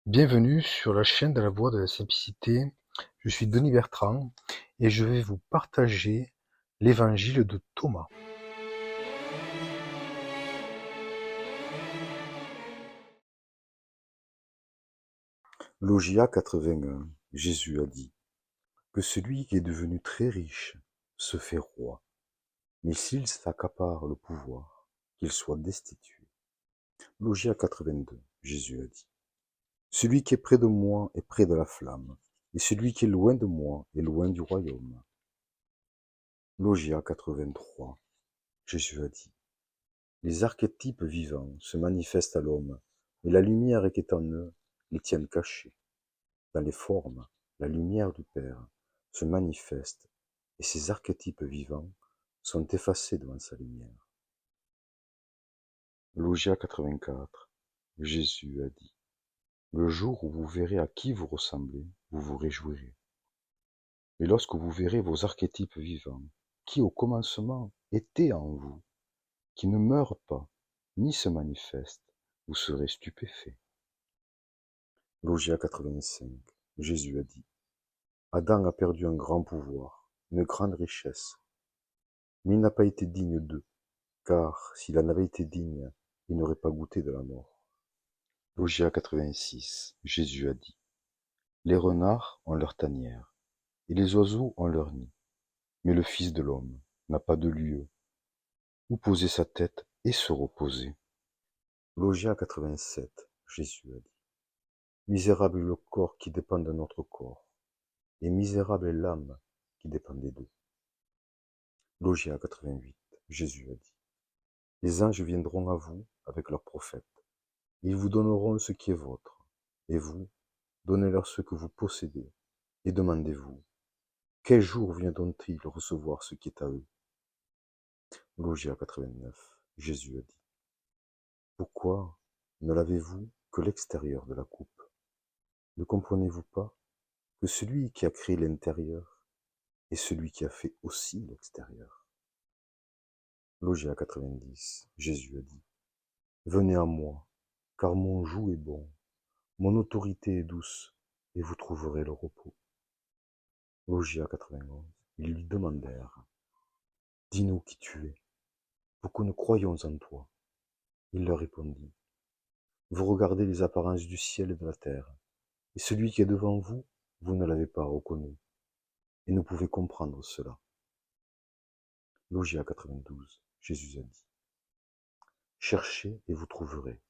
Bienvenue sur la chaîne de la Voie de la Simplicité. Je suis Denis Bertrand et je vais vous partager l'évangile de Thomas. Logia 81, Jésus a dit que celui qui est devenu très riche se fait roi, mais s'il s'accapare le pouvoir, qu'il soit destitué. Logia 82, Jésus a dit celui qui est près de moi est près de la flamme, et celui qui est loin de moi est loin du royaume. Logia 83, Jésus a dit les archétypes vivants se manifestent à l'homme, mais la lumière qui est en eux les tiennent cachés. Dans les formes, la lumière du Père se manifeste et ces archétypes vivants sont effacés devant sa lumière. Logia 84, Jésus a dit le jour où vous verrez à qui vous ressemblez, vous vous réjouirez. Mais lorsque vous verrez vos archétypes vivants, qui au commencement étaient en vous, qui ne meurent pas, ni se manifestent, vous serez stupéfaits. Logia 85, Jésus a dit Adam a perdu un grand pouvoir, une grande richesse, mais il n'a pas été digne d'eux, car s'il en avait été digne, il n'aurait pas goûté de la mort. Logia 86, Jésus a dit les renards ont leur tanière, et les oiseaux ont leur nid, mais le Fils de l'homme n'a pas de lieu où poser sa tête et se reposer. Logia 87, Jésus a dit misérable est le corps qui dépend de notre corps, et misérable est l'âme qui dépend des deux. Logia 88, Jésus a dit les anges viendront à vous avec leurs prophètes, et ils vous donneront ce qui est vôtre, et vous, donnez-leur ce que vous possédez, et demandez-vous, quel jour viendront-ils recevoir ce qui est à eux? Logia 89, Jésus a dit pourquoi ne lavez-vous que l'extérieur de la coupe? Ne comprenez-vous pas que celui qui a créé l'intérieur est celui qui a fait aussi l'extérieur? Logia 90, Jésus a dit venez à moi, car mon joug est bon, mon autorité est douce, et vous trouverez le repos. Logia 91, ils lui demandèrent dis-nous qui tu es, pour que nous croyions en toi. Il leur répondit vous regardez les apparences du ciel et de la terre, et celui qui est devant vous, vous ne l'avez pas reconnu, et ne pouvez comprendre cela. Logia 92, Jésus a dit cherchez et vous trouverez,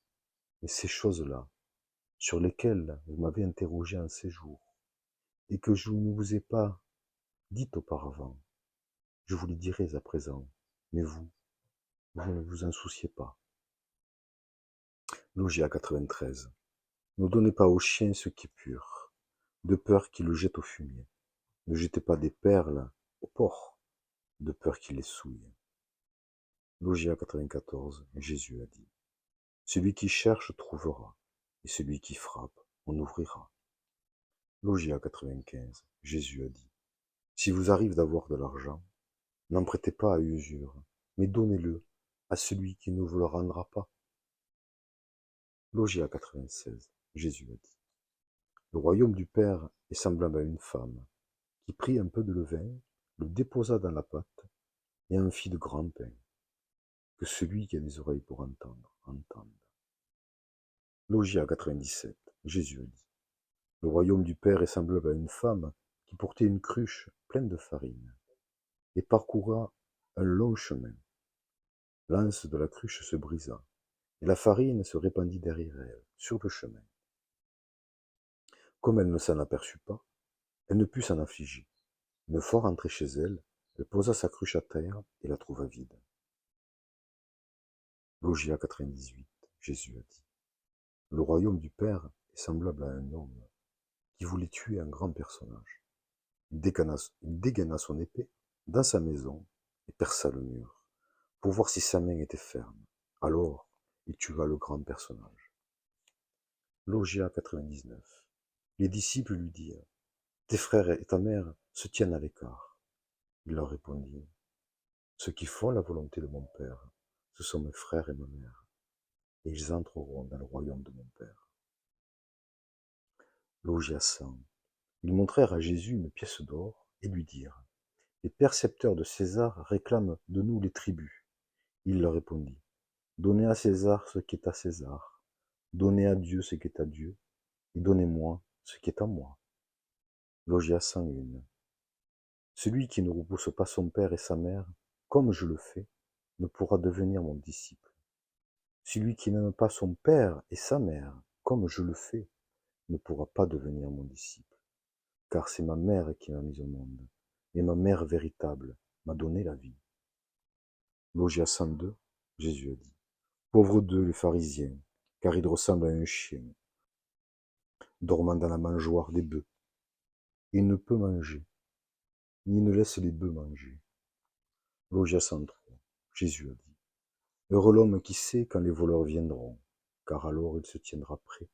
mais ces choses-là, sur lesquelles vous m'avez interrogé en ces jours, et que je ne vous ai pas dites auparavant, je vous les dirai à présent, mais vous ne vous en souciez pas. Logia 93. Ne donnez pas au chien ce qui est pur, de peur qu'il le jette au fumier. Ne jetez pas des perles au porc, de peur qu'il les souille. Logia 94. Jésus a dit celui qui cherche trouvera, et celui qui frappe, on ouvrira. Logia 95. Jésus a dit si vous arrive d'avoir de l'argent, n'en prêtez pas à usure, mais donnez-le à celui qui ne vous le rendra pas. Logia 96. Jésus a dit le royaume du Père est semblable à une femme qui prit un peu de levain, le déposa dans la pâte et en fit de grands pains. Que celui qui a des oreilles pour entendre, entende. Logia 97. Jésus a dit le royaume du Père est semblable à une femme qui portait une cruche pleine de farine et parcourra un long chemin. L'anse de la cruche se brisa et la farine se répandit derrière elle, sur le chemin. Comme elle ne s'en aperçut pas, elle ne put s'en affliger. Une fois rentrée chez elle, elle posa sa cruche à terre et la trouva vide. Logia 98, Jésus a dit le royaume du Père est semblable à un homme qui voulait tuer un grand personnage. Il dégaina son épée dans sa maison et perça le mur, pour voir si sa main était ferme. Alors, il tua le grand personnage. Logia 99. Les disciples lui dirent tes frères et ta mère se tiennent à l'écart. Il leur répondit ceux qui font la volonté de mon Père, ce sont mes frères et ma mère, et ils entreront dans le royaume de mon Père. Logis 100. Ils montrèrent à Jésus une pièce d'or et lui dirent: les percepteurs de César réclament de nous les tributs. Il leur répondit: donnez à César ce qui est à César, donnez à Dieu ce qui est à Dieu, et donnez-moi ce qui est à moi. Logis 101. Celui qui ne repousse pas son père et sa mère, comme je le fais, ne pourra devenir mon disciple. Celui qui n'aime pas son père et sa mère, comme je le fais, ne pourra pas devenir mon disciple. Car c'est ma mère qui m'a mis au monde, et ma mère véritable m'a donné la vie. Logis 102, Jésus a dit: pauvres d'eux les pharisiens, car ils ressemblent à un chien, dormant dans la mangeoire des bœufs. Il ne peut manger, ni ne laisse les bœufs manger. Logis 103, Jésus a dit: heureux l'homme qui sait quand les voleurs viendront, car alors il se tiendra prêt,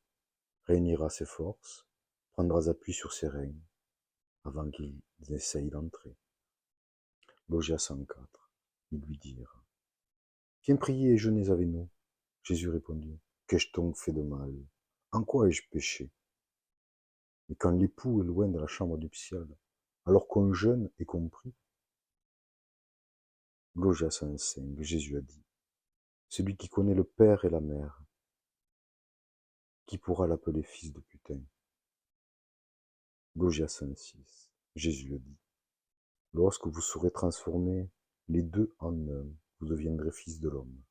réunira ses forces, prendra appui sur ses reins, avant qu'ils n'essayent d'entrer. Logis 104, ils lui dirent: viens prier et jeûner avec nous. Jésus répondit: qu'ai-je donc fait de mal? En quoi ai-je péché? Mais quand l'époux est loin de la chambre nuptiale, alors qu'on jeûne et qu'on prie. Logis 105, Jésus a dit: celui qui connaît le père et la mère, qui pourra l'appeler fils de putain? Logis 106, Jésus a dit: lorsque vous serez transformés les deux en un, vous deviendrez fils de l'homme.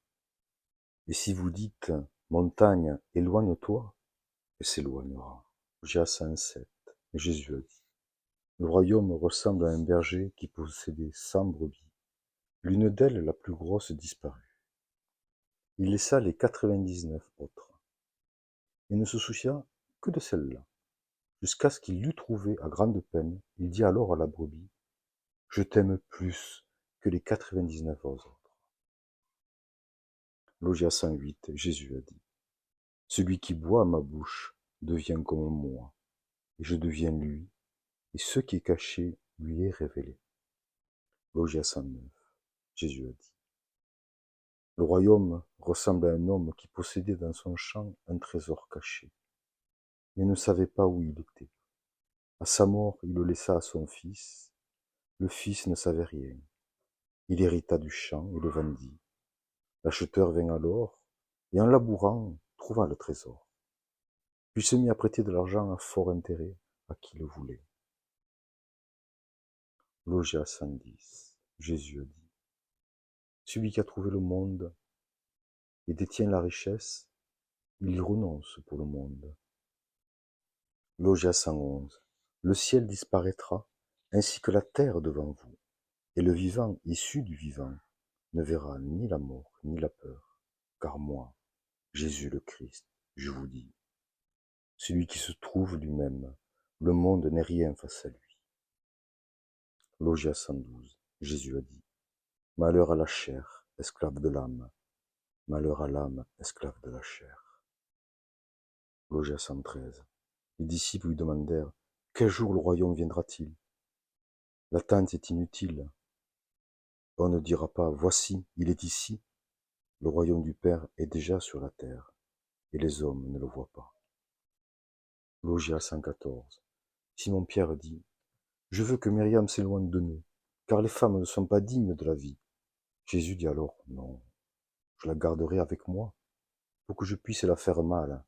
Et si vous dites: montagne, éloigne-toi, elle s'éloignera. Logis 107, Jésus a dit: le royaume ressemble à un berger qui possédait 100 brebis. L'une d'elles, la plus grosse, disparut. Il laissa les 99 autres, et ne se soucia que de celle-là. Jusqu'à ce qu'il l'eût trouvée à grande peine, il dit alors à la brebis: je t'aime plus que les 99 autres. Logis 108, Jésus a dit: celui qui boit à ma bouche devient comme moi, et je deviens lui, et ce qui est caché lui est révélé. Logis 109, Jésus a dit: le royaume ressemble à un homme qui possédait dans son champ un trésor caché, mais ne savait pas où il était. À sa mort, il le laissa à son fils. Le fils ne savait rien. Il hérita du champ et le vendit. L'acheteur vint alors, et en labourant, trouva le trésor. Puis se mit à prêter de l'argent à fort intérêt à qui le voulait. Logis 110, Jésus a dit: celui qui a trouvé le monde et détient la richesse, il y renonce pour le monde. Logis 111, le ciel disparaîtra, ainsi que la terre devant vous, et le vivant issu du vivant ne verra ni la mort ni la peur, car moi, Jésus le Christ, je vous dis, celui qui se trouve lui-même, le monde n'est rien face à lui. Logis 112, Jésus a dit: malheur à la chair, esclave de l'âme, malheur à l'âme, esclave de la chair. Logis 113, les disciples lui demandèrent: quel jour le royaume viendra-t-il? L'attente est inutile. On ne dira pas: voici, il est ici. Le royaume du Père est déjà sur la terre, et les hommes ne le voient pas. Logis 114, Simon-Pierre dit: je veux que Myriam s'éloigne de nous, car les femmes ne sont pas dignes de la vie. Jésus dit alors: non, je la garderai avec moi, pour que je puisse la faire mal,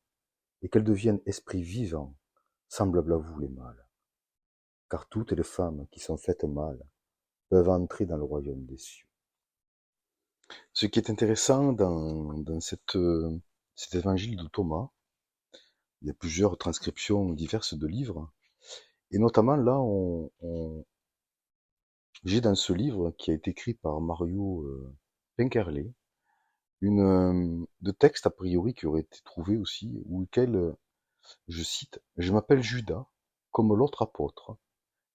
et qu'elle devienne esprit vivant, semblable à vous les mâles. Car toutes les femmes qui sont faites mâles peuvent entrer dans le royaume des cieux. Ce qui est intéressant dans cet évangile de Thomas, il y a plusieurs transcriptions diverses de livres, et notamment là, j'ai dans ce livre, qui a été écrit par Mario Penkerlé, de textes a priori qui auraient été trouvés aussi, où lequel, je cite: je m'appelle Judas, comme l'autre apôtre,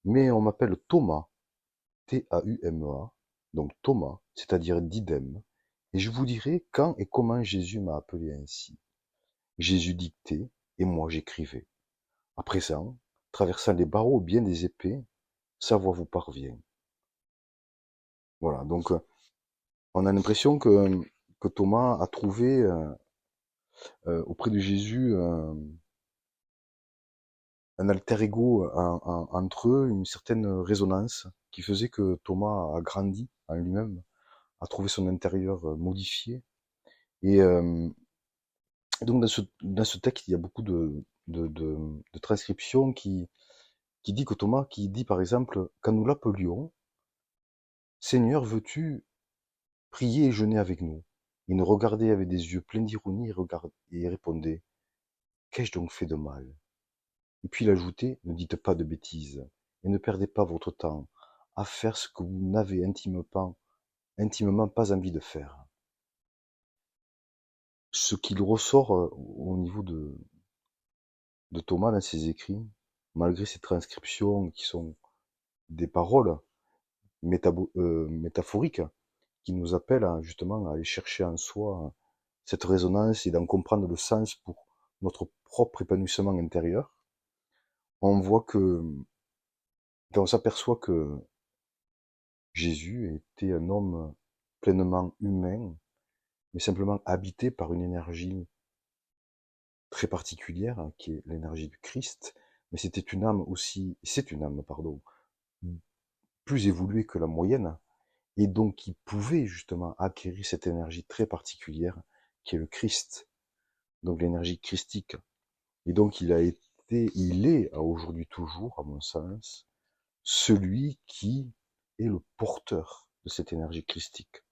mais on m'appelle Thomas, T-A-U-M-E-A, donc Thomas, c'est-à-dire Didème, et je vous dirai quand et comment Jésus m'a appelé ainsi. Jésus dictait, et moi j'écrivais. À présent, traversant les barreaux bien des épées, sa voix vous parvient. Voilà, donc on a l'impression que Thomas a trouvé auprès de Jésus un alter ego entre eux, une certaine résonance qui faisait que Thomas a grandi en lui-même, a trouvé son intérieur modifié. Et donc dans ce texte, il y a beaucoup de transcriptions qui dit que Thomas, qui dit par exemple, quand nous l'appelions, Seigneur, veux-tu prier et jeûner avec nous? Il nous regardait avec des yeux pleins d'ironie et répondait, qu'ai-je donc fait de mal? Et puis il ajoutait, ne dites pas de bêtises, et ne perdez pas votre temps à faire ce que vous n'avez intimement pas envie de faire. Ce qu'il ressort au niveau de Thomas dans ses écrits, malgré ces transcriptions qui sont des paroles métaphoriques, qui nous appellent justement à aller chercher en soi cette résonance et d'en comprendre le sens pour notre propre épanouissement intérieur, on voit que, on s'aperçoit que Jésus était un homme pleinement humain, mais simplement habité par une énergie très particulière, qui est l'énergie du Christ, mais c'était une âme aussi, c'est une âme, pardon, plus évoluée que la moyenne, et donc qui pouvait justement acquérir cette énergie très particulière, qui est le Christ, donc l'énergie christique. Et donc il est aujourd'hui toujours, à mon sens, celui qui est le porteur de cette énergie christique.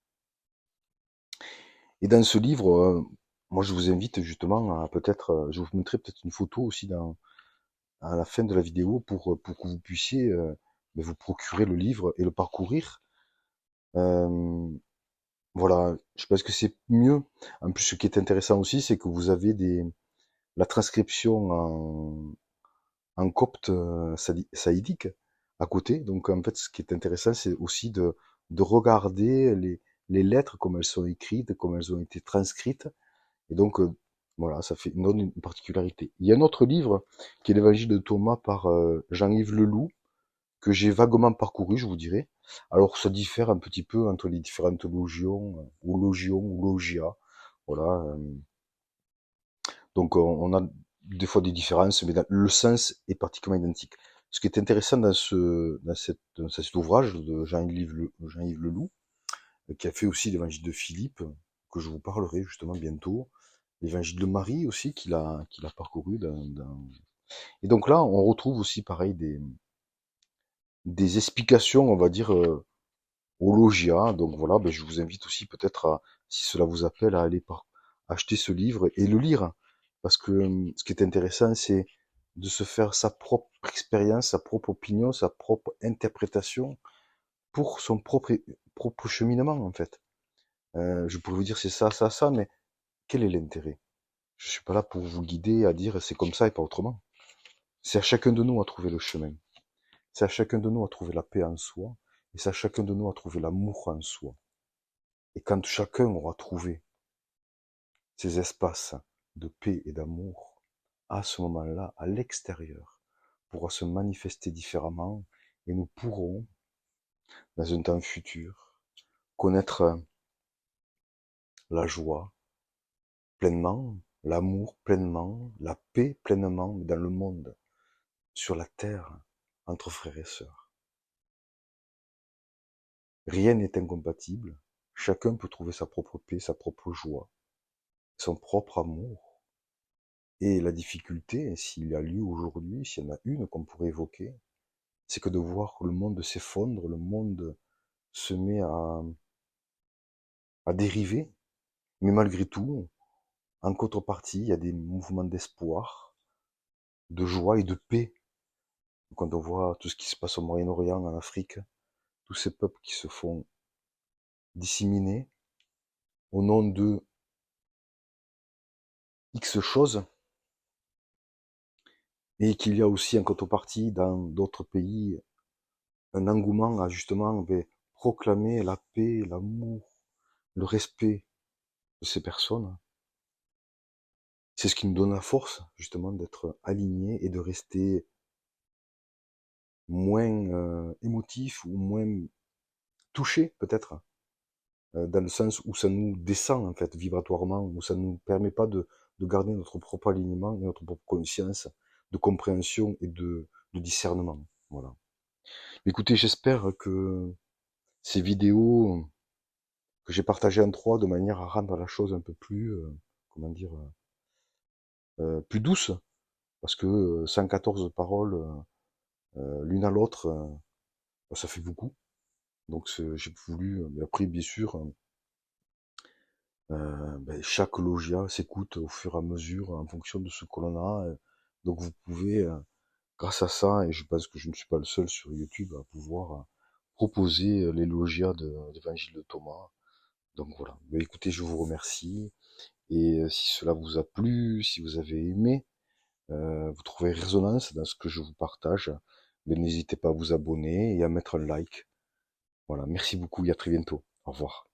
Et dans ce livre, moi je vous invite justement à peut-être, je vous mettrai peut-être une photo aussi à la fin de la vidéo pour que vous puissiez vous procurer le livre et le parcourir. Euh, voilà, je pense que c'est mieux. En plus, ce qui est intéressant aussi, c'est que vous avez la transcription en copte saïdique à côté. Donc en fait, ce qui est intéressant, c'est aussi de regarder les lettres, comme elles sont écrites, comme elles ont été transcrites. Et donc, voilà, ça donne une particularité. Il y a un autre livre qui est l'Évangile de Thomas par Jean-Yves Leloup, que j'ai vaguement parcouru, je vous dirais. Alors, ça diffère un petit peu entre les différentes logions ou logia. Voilà. Donc, on a des fois des différences, mais le sens est pratiquement identique. Ce qui est intéressant dans cet ouvrage de Jean-Yves Leloup, qui a fait aussi l'Évangile de Philippe, que je vous parlerai justement bientôt, l'Évangile de Marie aussi, qu'il a parcouru. Et donc là, on retrouve aussi pareil des explications, on va dire, au logia. Donc voilà, je vous invite aussi peut-être si cela vous appelle, à aller acheter ce livre et le lire. Parce que ce qui est intéressant, c'est de se faire sa propre expérience, sa propre opinion, sa propre interprétation pour son propre cheminement, en fait. Je pourrais vous dire c'est ça, ça, ça, mais quel est l'intérêt? Je suis pas là pour vous guider à dire c'est comme ça et pas autrement. C'est à chacun de nous à trouver le chemin. C'est à chacun de nous à trouver la paix en soi. Et c'est à chacun de nous à trouver l'amour en soi. Et quand chacun aura trouvé ces espaces de paix et d'amour, à ce moment-là, à l'extérieur, pourra se manifester différemment et nous pourrons, dans un temps futur, connaître la joie pleinement, l'amour pleinement, la paix pleinement dans le monde, sur la terre, entre frères et sœurs. Rien n'est incompatible, chacun peut trouver sa propre paix, sa propre joie, son propre amour. Et la difficulté, s'il y a lieu aujourd'hui, s'il y en a une qu'on pourrait évoquer, c'est que de voir le monde s'effondre, le monde se met à dériver, mais malgré tout, en contrepartie, il y a des mouvements d'espoir, de joie et de paix. Quand on voit tout ce qui se passe au Moyen-Orient, en Afrique, tous ces peuples qui se font disséminer au nom de X choses, et qu'il y a aussi en contrepartie dans d'autres pays un engouement à justement proclamer la paix, l'amour, le respect de ces personnes. C'est ce qui nous donne la force justement d'être alignés et de rester moins émotif ou moins touché peut-être, dans le sens où ça nous descend en fait vibratoirement, où ça ne nous permet pas de garder notre propre alignement et notre propre conscience, compréhension et de discernement. Voilà. Écoutez, j'espère que ces vidéos que j'ai partagées en trois de manière à rendre la chose un peu plus, comment dire, plus douce, parce que 114 paroles l'une à l'autre, ça fait beaucoup. Donc j'ai voulu, mais après bien sûr, chaque logia s'écoute au fur et à mesure en fonction de ce que l'on a. Donc vous pouvez, grâce à ça, et je pense que je ne suis pas le seul sur YouTube à pouvoir proposer les logias de l'évangile de Thomas. Donc voilà. Mais écoutez, je vous remercie. Et si cela vous a plu, si vous avez aimé, vous trouvez résonance dans ce que je vous partage, ben, n'hésitez pas à vous abonner et à mettre un like. Voilà, merci beaucoup et à très bientôt. Au revoir.